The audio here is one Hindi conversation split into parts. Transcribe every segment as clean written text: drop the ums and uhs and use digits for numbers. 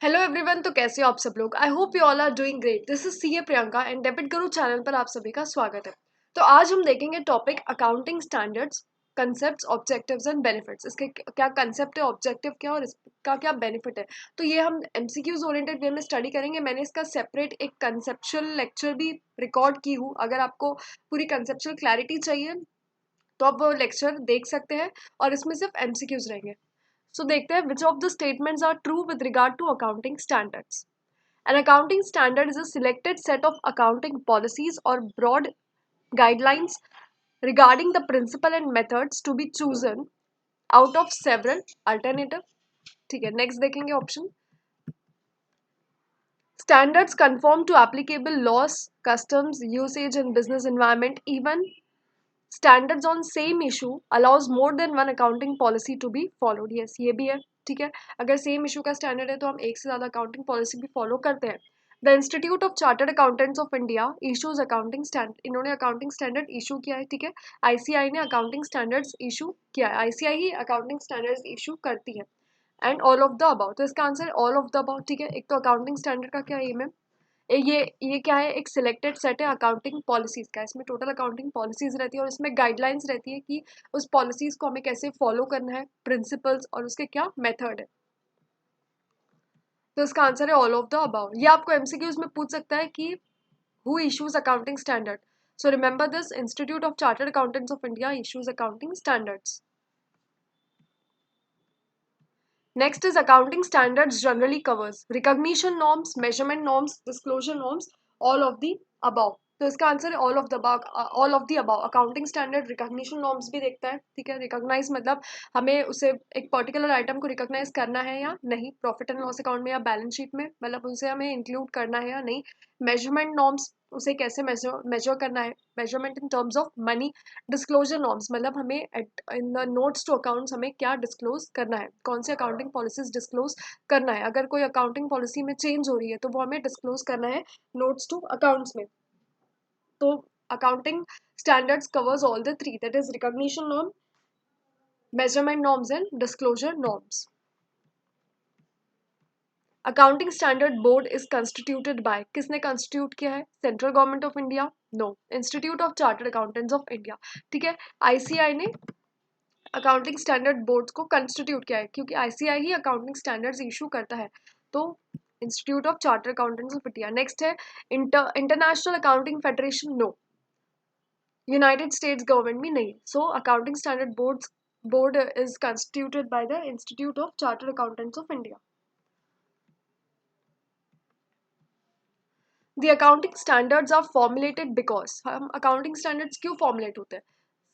Hello everyone. तो कैसे हो आप सब लोग? I hope you all are doing great. This is CA Priyanka and debit Guru channel पर आप सभी का स्वागत है। तो आज हम देखेंगे topic accounting standards, concepts, objectives and benefits. इसके क्या कंसेप्ट है, ऑब्जेक्टिव क्या और इसका क्या बेनिफिट है। तो ये हम एमसीक्यूज ओरिएंटेड वे में स्टडी करेंगे। मैंने इसका सेपरेट एक कंसेप्चुअल लेक्चर भी रिकॉर्ड की हूँ। अगर आपको पूरी कंसेप्चुअल क्लैरिटी चाहिए तो आप वो लेक्चर देख सकते हैं और इसमें सिर्फ एमसीक्यूज रहेंगे। So देखते हैं which of the statements are true with regard to accounting standards. An accounting standard is a selected set of accounting policies or broad guidelines regarding the principle and methods to be chosen out of several alternative. ठीक है, नेक्स्ट देखेंगे option. Standards conform to applicable laws, customs, usage and business environment. Even standards on same issue allows more than one accounting policy to be followed. Yes, ये भी है। ठीक है, अगर सेम इशू का स्टैंडर्ड है तो हम एक से ज़्यादा अकाउंटिंग पॉलिसी भी फॉलो करते हैं। The institute of chartered accountants of India issues accounting standard. इन्होंने अकाउंटिंग स्टैंडर्ड इशू किया है। ठीक है, आईसीआई ने अकाउंटिंग स्टैंडर्ड्स इशू किया है। आईसीआई ही अकाउंटिंग स्टैंडर्ड्स इशू करती है। And all of the above, तो इसका answer all of the above. ठीक है, एक तो अकाउंटिंग स्टैंडर्ड का क्या एम है, ये क्या है, एक सिलेक्टेड सेट है अकाउंटिंग पॉलिसीज का। इसमें टोटल अकाउंटिंग पॉलिसीज रहती है और इसमें गाइडलाइंस रहती है कि उस पॉलिसीज को हमें कैसे फॉलो करना है, प्रिंसिपल्स और उसके क्या मेथड है। तो इसका आंसर है ऑल ऑफ द अबाउ। ये आपको एमसीक्यूज में पूछ सकता है कि who issues accounting standard. So remember this, institute of chartered accountants of India issues accounting standards. Next is accounting standards generally covers recognition norms, measurement norms, disclosure norms, all of the above. तो इसका आंसर है all of the above. All of the above accounting standard recognition norms भी देखता है। ठीक है, रिकॉग्नाइज मतलब हमें उसे एक पर्टिकुलर आइटम को रिकॉग्नाइज करना है या नहीं, प्रॉफिट एंड लॉस अकाउंट में या बैलेंस शीट में, मतलब उसे हमें इंक्लूड करना है या नहीं। मेजरमेंट नॉर्म्स, उसे कैसे मेजर करना है, measurement in terms of money. Disclosure norms मतलब हमें in the notes to accounts हमें क्या डिस्क्लोज करना है, कौन से अकाउंटिंग पॉलिसीज डिस्क्लोज करना है। अगर कोई अकाउंटिंग पॉलिसी में चेंज हो रही है तो वो हमें डिस्क्लोज करना है नोट्स टू अकाउंट्स में। तो accounting standards covers all the three, that is recognition norm, measurement norms and disclosure norms. Accounting standard board is constituted by, किसने कंस्टिट्यूट किया है, central government of India? No, institute of chartered accountants of India. ठीक है, आईसीआई ने अकाउंटिंग स्टैंडर्ड बोर्ड्स को कंस्टिट्यूट किया है क्योंकि आईसीआई ही अकाउंटिंग स्टैंडर्ड्स इशू करता है। तो institute of chartered accountants of India. Next है international accounting federation. No, united states government भी नहीं। So accounting standard board is constituted by the institute of chartered accountants of India. The accounting standards are formulated because, हम अकाउंटिंग स्टैंडर्ड्स क्यों फॉर्मुलेट होते हैं?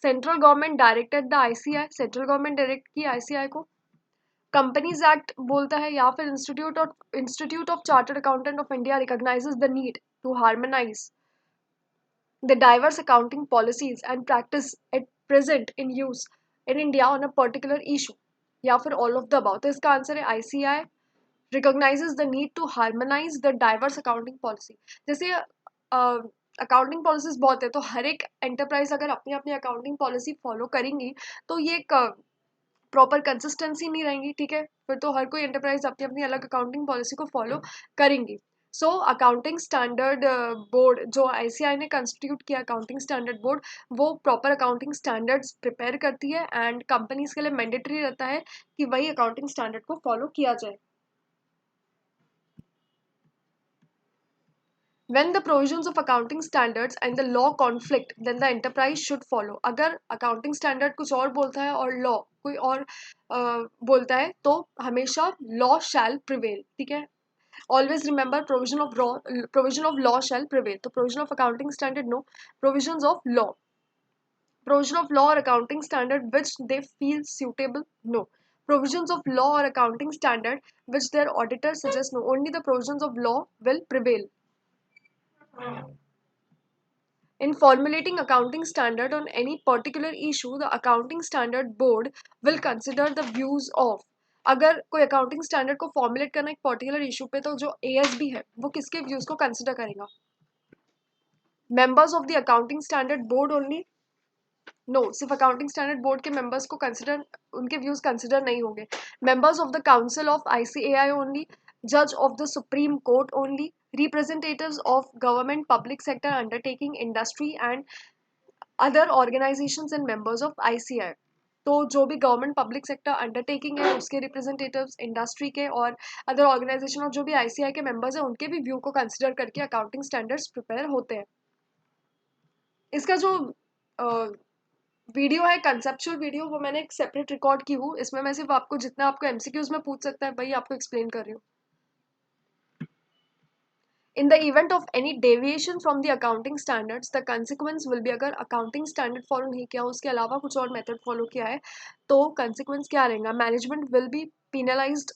Central government directed the ICI, central government direct की आईसीआई को। कंपनीज एक्ट बोलता है या फिर institute of chartered accountant of India recognizes the need to harmonize the diverse accounting policies and practice at present in use in India on a particular issue, या फिर all of the above। तो इसका आंसर है ICI recognizes the need to harmonize the diverse accounting policy। जैसे अकाउंटिंग पॉलिसीज बहुत है तो हर एक एंटरप्राइज अगर अपनी अपनी अकाउंटिंग पॉलिसी फॉलो करेंगी तो ये एक प्रॉपर कंसिस्टेंसी नहीं रहेंगी। ठीक है, फिर तो हर कोई एंटरप्राइज अपनी अपनी अलग अकाउंटिंग पॉलिसी को फॉलो करेंगी। सो अकाउंटिंग स्टैंडर्ड बोर्ड जो आईसीआई ने कंस्टिट्यूट किया, अकाउंटिंग स्टैंडर्ड बोर्ड, वो प्रॉपर अकाउंटिंग स्टैंडर्ड्स प्रिपेयर करती है एंड कंपनीज के लिए मैंडेटरी रहता है कि वही अकाउंटिंग स्टैंडर्ड को फॉलो किया जाए। When the provisions of accounting standards and the law conflict, then the enterprise should follow। अगर accounting standard कुछ और बोलता है और law कोई और बोलता है तो हमेशा law shall prevail। ठीक है, always remember provision of law shall prevail। तो provision of accounting standard no, provisions of law, provision of law or accounting standard which they feel suitable no, provisions of law or accounting standard which their auditor suggests no, only the provisions of law will prevail। In formulating accounting standard on any particular issue, the accounting standard board will consider the views of। अगर कोई अकाउंटिंग स्टैंडर्ड को फॉर्मुलेट करना एक पर्टिकुलर इशू पे तो जो एएसबी है वो किसके व्यूज को कंसिडर करेगा? Members of the accounting standard board only? No, सिर्फ अकाउंटिंग स्टैंडर्ड बोर्ड के मेंबर्स को कंसिडर, उनके व्यूज कंसिडर नहीं होंगे। Members of the council of ICAI only? judge of the Supreme Court only, representatives of government, public sector undertaking, industry and other organizations and members of ICI. तो जो भी गवर्नमेंट पब्लिक सेक्टर अंडरटेकिंग है उसके रिप्रेजेंटेटिव्स, इंडस्ट्री के और अदर ऑर्गेनाइजेशन और जो भी आईसीआई के मेंबर्स हैं उनके भी व्यू को कंसिडर करके अकाउंटिंग स्टैंडर्ड्स प्रिपेयर होते हैं. इसका जो वीडियो है कंसेप्चुअल वीडियो वो मैंने एक सेपरेट रिकॉर्ड की हूँ. इसमें मैं सिर्फ आपको जितना आपको एमसीक्यूज में पूछ सकता है वही आपको एक्सप्लेन कर रही हूँ. In the event of any deviation from the accounting standards, the consequence will be, अगर accounting standard follow नहीं किया उसके अलावा कुछ और method follow किया है तो consequence क्या रहेगा? Management will be penalized,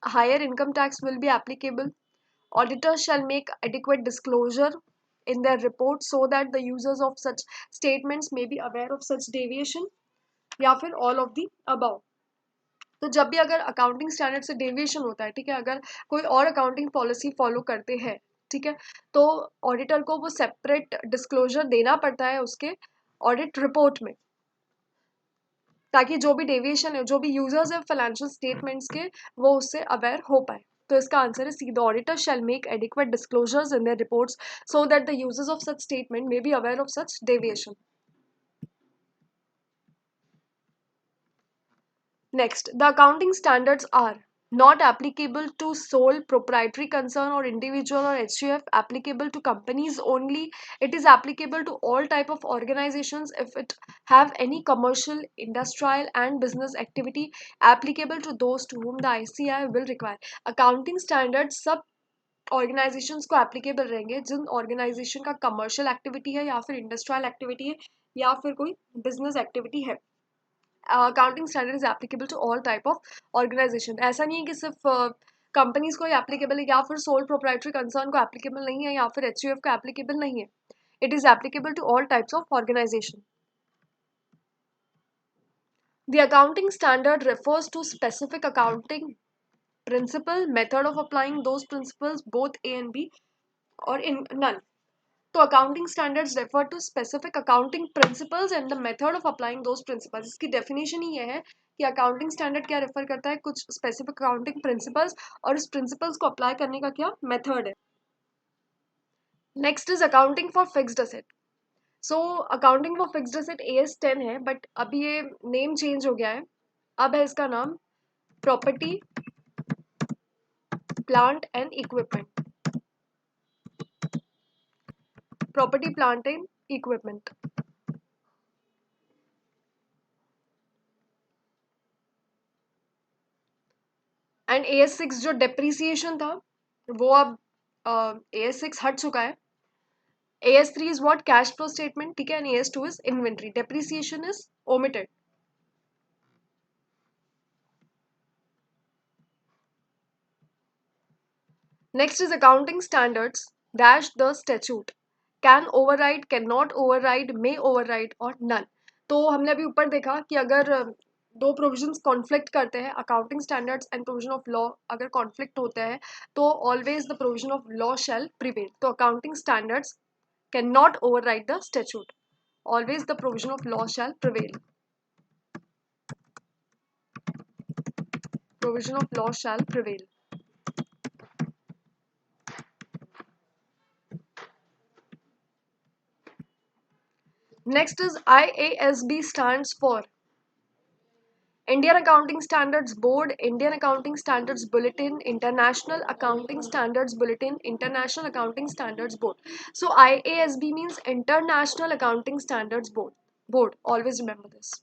higher income tax will be applicable, auditors shall make adequate disclosure in their report so that the users of such statements may be aware of such deviation, या फिर all of the above. तो जब भी अगर अकाउंटिंग स्टैंडर्ड से डेविएशन होता है, ठीक है, अगर कोई और अकाउंटिंग पॉलिसी फॉलो करते हैं, ठीक है, तो ऑडिटर को वो सेपरेट डिस्क्लोजर देना पड़ता है उसके ऑडिट रिपोर्ट में, ताकि जो भी डेविएशन है, जो भी यूजर्स है फाइनेंशियल स्टेटमेंट्स के, वो उससे अवेयर हो पाए. तो इसका आंसर है C, the auditor shall make adequate disclosures in their reports so that the users of such statement may be aware of such deviation. Next, the accounting standards are not applicable to sole proprietary concern or individual or HUF, applicable to companies only. It is applicable to all type of organizations if it have any commercial, industrial and business activity, applicable to those to whom the ICI will require. Accounting standards सब ऑर्गेनाइजेशंस को एप्लीकेबल रहेंगे जिन ऑर्गेनाइजेशन का कमर्शियल एक्टिविटी है या फिर इंडस्ट्रियल एक्टिविटी है या फिर कोई बिजनेस एक्टिविटी है. Accounting standard is applicable to all type of organisation. ऐसा नहीं है कि सिर्फ कंपनीज को ही एप्लीकेबल है या फिर सोल प्रोप्राइटरी कंसर्न को एप्लीकेबल नहीं है या फिर एचयूएफ को एप्लीकेबल नहीं है. It is applicable to all types of organisation. The accounting standard refers to specific accounting principle, method of applying those principles, both A and B, or in none. तो accounting standards refer to specific accounting principles and the method of applying those principles. इसकी डेफिनेशन ही ये है कि अकाउंटिंग स्टैंडर्ड क्या रेफर करता है, कुछ स्पेसिफिक अकाउंटिंग प्रिंसिपल्स और इस प्रिंसिपल्स को अप्लाई करने का क्या मेथड है. Next is accounting for fixed asset. So accounting for fixed asset AS10 है, बट अभी ये नेम चेंज हो गया है. अब है इसका नाम property, plant and equipment. Property, plant and equipment. And AS6 जो डेप्रीसिएशन था वो अब AS6 हट चुका है. AS3 is what? Cash flow statement, ठीक है, and AS2 is inventory. Depreciation is omitted. Next is accounting standards dash the statute. Can override, cannot override, may override और none. तो हमने अभी ऊपर देखा कि अगर दो प्रोविजंस कॉन्फ्लिक्ट करते हैं, accounting standards and provision of law अगर कॉन्फ्लिक्ट होते हैं तो always the provision of law shall prevail. तो accounting standards can not override the statute. Always the provision of law shall prevail. Provision of law shall prevail. Next is IASB stands for Indian Accounting Standards Board, Indian Accounting Standards Bulletin, International Accounting Standards Bulletin, International Accounting Standards Board. So IASB means International Accounting Standards Board. Board. Always remember this.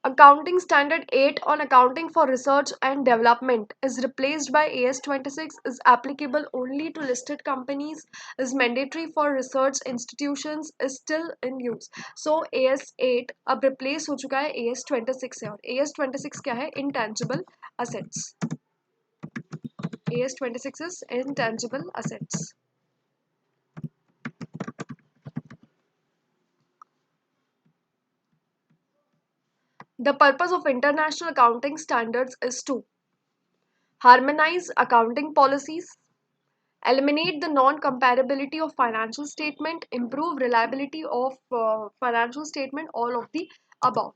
Accounting Standard 8 on Accounting for Research and Development is replaced by AS26, is applicable only to listed companies, is mandatory for research institutions, is still in use. So AS8 अब replace हो चुका है AS26 से, और AS26 क्या है? Intangible assets. AS26 is intangible assets. The purpose of international accounting standards is to harmonize accounting policies, eliminate the non-comparability of financial statement, improve reliability of financial statement, all of the above.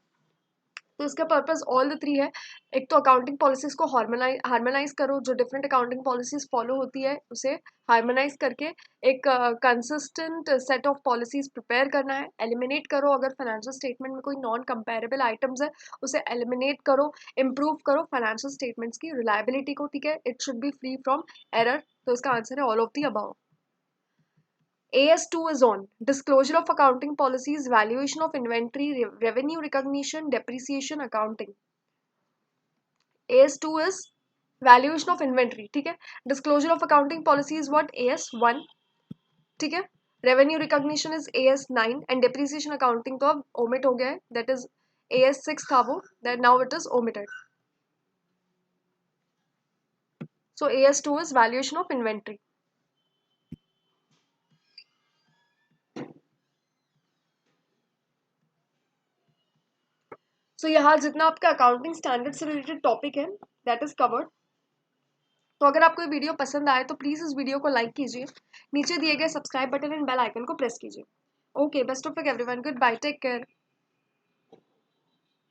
तो इसका पर्पस ऑल द थ्री है। एक तो अकाउंटिंग पॉलिसीज को हार्मोनाइज करो, जो डिफरेंट अकाउंटिंग पॉलिसीज फॉलो होती है उसे हार्मोनाइज करके एक consistent set of policies prepare करना है। एलिमिनेट करो अगर फाइनेंशियल स्टेटमेंट में कोई नॉन कंपेरेबल आइटम्स है उसे एलिमिनेट करो। इम्प्रूव करो फाइनेंशियल स्टेटमेंट्स की रिलायबिलिटी को, ठीक है, it should be free from error. तो इसका आंसर है all of the above. AS2 is on disclosure of accounting policies, valuation of inventory, revenue recognition, depreciation, accounting. AS2 is valuation of inventory, ठीक है। Disclosure of accounting policy is what? AS1, ठीक है। Revenue recognition is AS9 and depreciation accounting तो अब omit हो गया है, that is AS6 था वो, that now it is omitted. So AS2 is valuation of inventory. So यहाँ जितना आपका अकाउंटिंग स्टैंडर्ड से रिलेटेड टॉपिक है दैट इज कवर्ड। तो अगर आपको ये वीडियो पसंद आए तो प्लीज़ इस वीडियो को लाइक कीजिए, नीचे दिए गए subscribe button and bell icon को प्रेस कीजिए। Okay, best of luck everyone, good bye, take care.